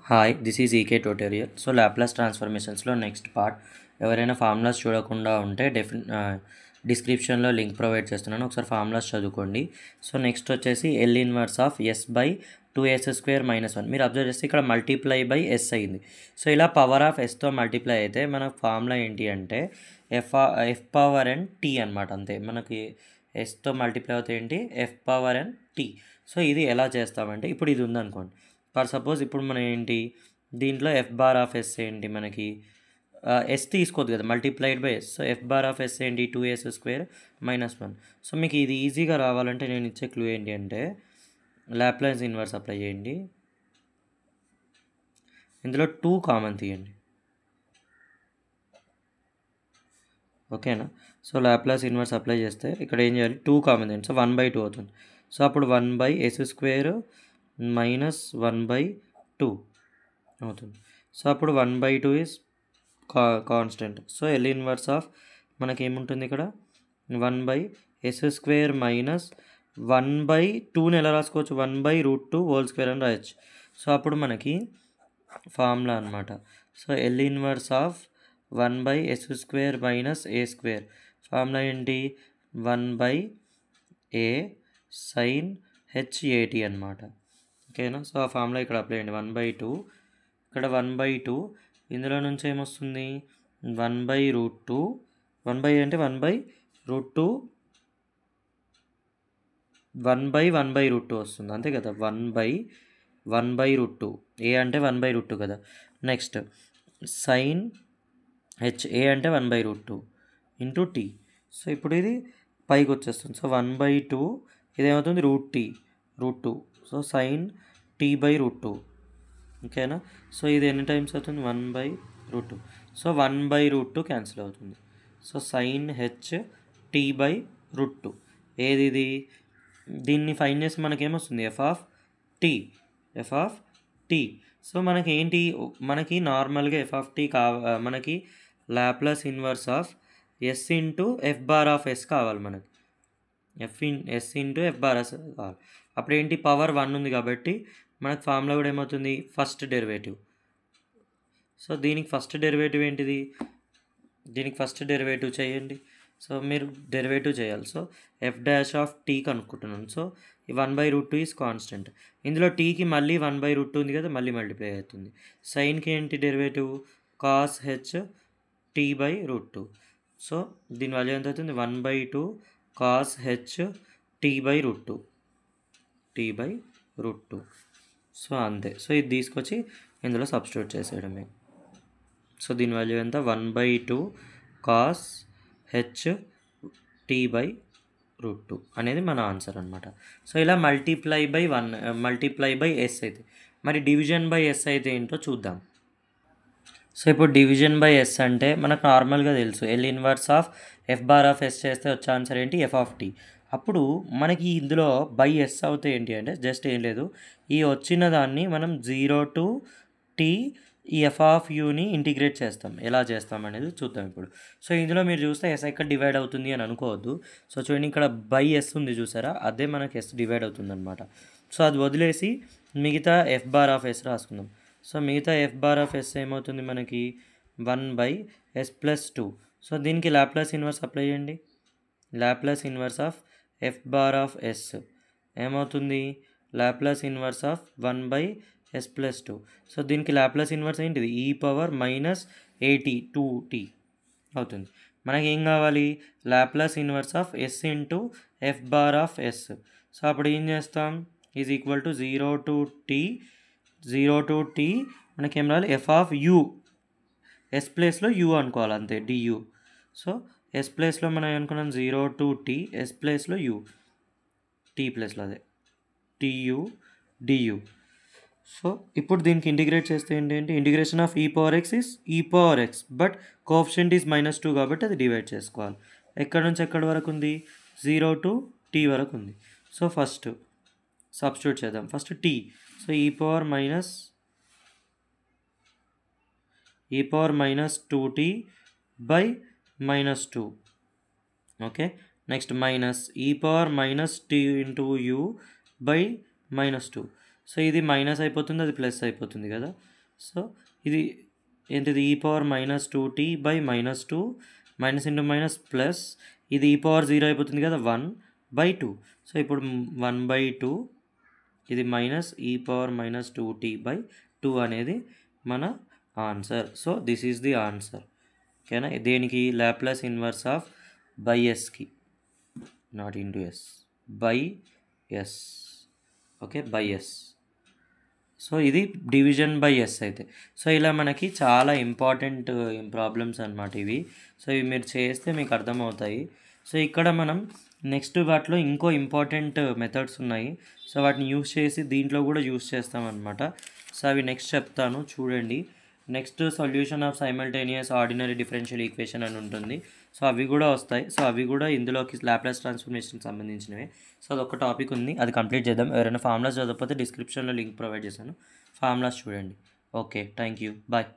Hi this is EK tutorial. So Laplace ట్రాన్స్ఫర్మేషన్స్లో next part. ఎవరైనా formulas చూడకుండా ఉంటే డిస్క్రిప్షన్లో లింక్ ప్రొవైడ్ చేస్తున్నాను, ఒకసారి ఫార్ములాస్ చదువుకోండి. సో నెక్స్ట్ వచ్చేసి L inverse of S by 2s² - 1. మీరు అబ్జర్వ్ చేస్తే ఇక్కడ మల్టిప్లై బై ఎస్ అయింది. సో ఇలా పవర్ ఆఫ్ ఎస్తో మల్టిప్లై అయితే మన ఫార్ములా ఏంటి అంటే ఎఫ్ పవర్ ఎన్ టీ అనమాట. అంతే, మనకి ఎస్తో మల్టిప్లై అవుతాయి ఏంటి, F power N T. So ఇది ఎలా చేస్తామంటే, ఇప్పుడు ఇది ఉందనుకోండి, ఫర్ సపోజ్ ఇప్పుడు మనం ఏంటి దీంట్లో ఎఫ్ బార్ ఆఫ్ ఎస్ ఏంటి, మనకి ఎస్ తీసుకోవద్దు కదా, multiplied by yes. So F bar of S ఏంటి, 2s² - 1. సో మీకు ఇది ఈజీగా రావాలంటే నేను ఇచ్చే క్లూ ఏంటి అంటే లాప్లాస్ ఇన్వర్స్ అప్లై చేయండి. ఇందులో 2 కామన్ తీయండి, ఓకేనా. సో లాప్లాస్ ఇన్వర్స్ అప్లై చేస్తే ఇక్కడ ఏం చేయాలి, 2 కామన్ తీయండి. సో 1/2 అవుతుంది. సో అప్పుడు 1/s² - 1/2 అవుతుంది. సో అప్పుడు 1/2 is constant. So L inverse of మనకి ఏముంటుంది ఇక్కడ, 1/s² - 1/2ని ఎలా రాసుకోవచ్చు, 1/√2² అని రాయొచ్చు. సో అప్పుడు మనకి ఫార్ములా అనమాట. So L inverse of 1/s² - a². Formula ఏంటి, 1/a sin hat అనమాట, ఓకేనా. సో ఆ ఫార్ములా ఇక్కడ అప్లై చేయండి. 1/2 ఇక్కడ 1/2, ఇందులో నుంచి ఏమొస్తుంది, 1/√2. 1/, అంటే 1/√2, 1/1/√2 వస్తుంది, అంతే కదా. 1/1/√2, ఏ అంటే 1/√2 కదా. నెక్స్ట్ సైన్ హెచ్, ఏ అంటే 1/√2 ఇంటూ టీ. సో ఇప్పుడు ఇది పైకి వచ్చేస్తుంది. సో 1/2 ఇదేమవుతుంది, √2. సో సైన్ t/√2, ఓకేనా. సో ఇది ఎన్ని టైమ్స్ అవుతుంది, 1/√2. సో 1/√2 క్యాన్సిల్ అవుతుంది. సో సైన్ హెచ్ t/√2 ఏది ఇది, దీన్ని ఫైన్ చేసి మనకేమొస్తుంది, ఎఫ్ ఆఫ్ టీ. సో మనకి ఏంటి, మనకి నార్మల్గా ఎఫ్ ఆఫ్ టీ మనకి Laplace inverse of yes into F bar of S కావాలి మనకి. S into F bar S కావాలి. అప్పుడు ఏంటి, పవర్ 1 ఉంది కాబట్టి మనకు ఫార్ములా కూడా ఏమవుతుంది, ఫస్ట్ డెరివేటివ్. సో దీనికి ఫస్ట్ డెరివేటివ్ ఏంటిది, దీనికి ఫస్ట్ డెరివేటివ్ చేయండి. సో మీరు డెరివేటివ్ చేయాలి. So f dash of t కనుక్కుంటున్నాను. So 1/√2 is constant. ఇందులో టీకి మళ్ళీ 1/√2 ఉంది కదా, మళ్ళీ మల్టిప్లై అవుతుంది. సైన్కి ఏంటి derivative, cos H t/√2. So దీని వాల్యూ ఎంత అవుతుంది, 1/2 కాస్ హెచ్ t/√2. సో అంతే. సో ఇది తీసుకొచ్చి ఇందులో సబ్స్టిట్యూట్ చేసేయడమే. సో దీని వాల్యూ ఎంత, 1/2 కాస్ హెచ్ t/√2 అనేది మన ఆన్సర్ అనమాట. సో ఇలా మల్టిప్లై బై ఎస్ అయితే, మరి డివిజన్ బై ఎస్ అయితే ఏంటో చూద్దాం. సో ఇప్పుడు డివిజన్ బై ఎస్ అంటే మనకు నార్మల్గా తెలుసు, L inverse of F bar of S చేస్తే వచ్చే ఆన్సర్ ఏంటి, ఎఫ్ ఆఫ్ టీ. అప్పుడు మనకి ఇందులో బై ఎస్ అవుతే ఏంటి అంటే జస్ట్ ఏం లేదు, ఈ వచ్చిన దాన్ని మనం 0 to t ఈ ఎఫ్ ఆఫ్ యూని ఇంటిగ్రేట్ చేస్తాం. ఎలా చేస్తాం అనేది చూద్దాం ఇప్పుడు. సో ఇందులో మీరు చూస్తే ఎస్ ఎక్కడ డివైడ్ అవుతుంది అని అనుకోవద్దు. సో చూడండి, ఇక్కడ బై ఎస్ ఉంది చూసారా, అదే మనకి ఎస్ డివైడ్ అవుతుంది అనమాట. సో అది వదిలేసి మిగతా ఎఫ్ బార్ ఆఫ్ ఎస్ రాసుకుందాం. సో మిగతా ఎఫ్ బార్ ఆఫ్ ఎస్ ఏమవుతుంది మనకి, 1/s+2. సో దీనికి లాప్లాస్ ఇన్వర్స్ అప్లై చేయండి. Laplace inverse of F bar of s ఏమవుతుంది, Laplace inverse of 1/s+2. So దీనికి లాప్లాస్ ఇన్వర్స్ ఏంటిది, e−at2t అవుతుంది. మనకి ఏం కావాలి, Laplace inverse of yes into F bar of s. So అప్పుడు ఏం చేస్తాం, is equal to 0 to t మనకి ఏం రావాలి, ఎఫ్ ఆఫ్ యూ, ఎస్ ప్లేస్లో యూ అనుకోవాలి, అంతే, డియూ. సో ఎస్ ప్లేస్లో మనం అనుకున్నాం 0 to t, ఎస్ ప్లేస్లో యూ, టీ ప్లేస్లో అదే టీయూ డియూ. సో ఇప్పుడు దీనికి ఇంటిగ్రేట్ చేస్తే ఏంటంటే, integration of e⁻x is e⁻x, but coefficient is -2 కాబట్టి అది డివైడ్ చేసుకోవాలి. ఎక్కడి నుంచి ఎక్కడి వరకు ఉంది, 0 to t వరకు ఉంది. సో ఫస్ట్ సబ్స్టిట్యూట్ చేద్దాం, first t. So e⁻−2t/-2, okay. Next minus e⁻−t × u/-2. So ఇది మైనస్ అయిపోతుంది, అది ప్లస్ అయిపోతుంది కదా. సో ఇది ఏంటిది e⁻-2t by -2 minus into minus plus ఇది e⁻0 అయిపోతుంది కదా 1/2. సో ఇప్పుడు 1/2 ఇది మైనస్ e⁻-2t/2 అనేది మన answer. So this is the answer. ఓకేనా? దేనికి లాప్లాస్ ఇన్వర్స్ ఆఫ్ బై ఎస్కి, not into s, by s. Okay, by yes. So ఇది డివిజన్ బై ఎస్ అయితే. సో ఇలా మనకి చాలా ఇంపార్టెంట్ ప్రాబ్లమ్స్ అనమాట ఇవి. సో ఇవి మీరు చేస్తే మీకు అర్థమవుతాయి. సో ఇక్కడ మనం నెక్స్ట్ వాటిలో ఇంకో ఇంపార్టెంట్ మెథడ్స్ ఉన్నాయి. సో వాటిని యూస్ చేసి దీంట్లో కూడా యూస్ చేస్తామన్నమాట. సో అవి నెక్స్ట్ చెప్తాను, చూడండి. Next solution of simultaneous ordinary differential equation అని ఉంటుంది. సో అవి కూడా వస్తాయి. సో అవి కూడా ఇందులోకి లాప్లాస్ ట్రాన్స్ఫర్మేషన్కి సంబంధించినవి. సో అదొక టాపిక్ ఉంది, అది కంప్లీట్ చేద్దాం. ఎవరైనా ఫార్ములాస్ చదవకపోతే డిస్క్రిప్షన్లో లింక్ ప్రొవైడ్ చేశాను, ఫార్ములాస్ చూడండి. Okay, thank you, bye.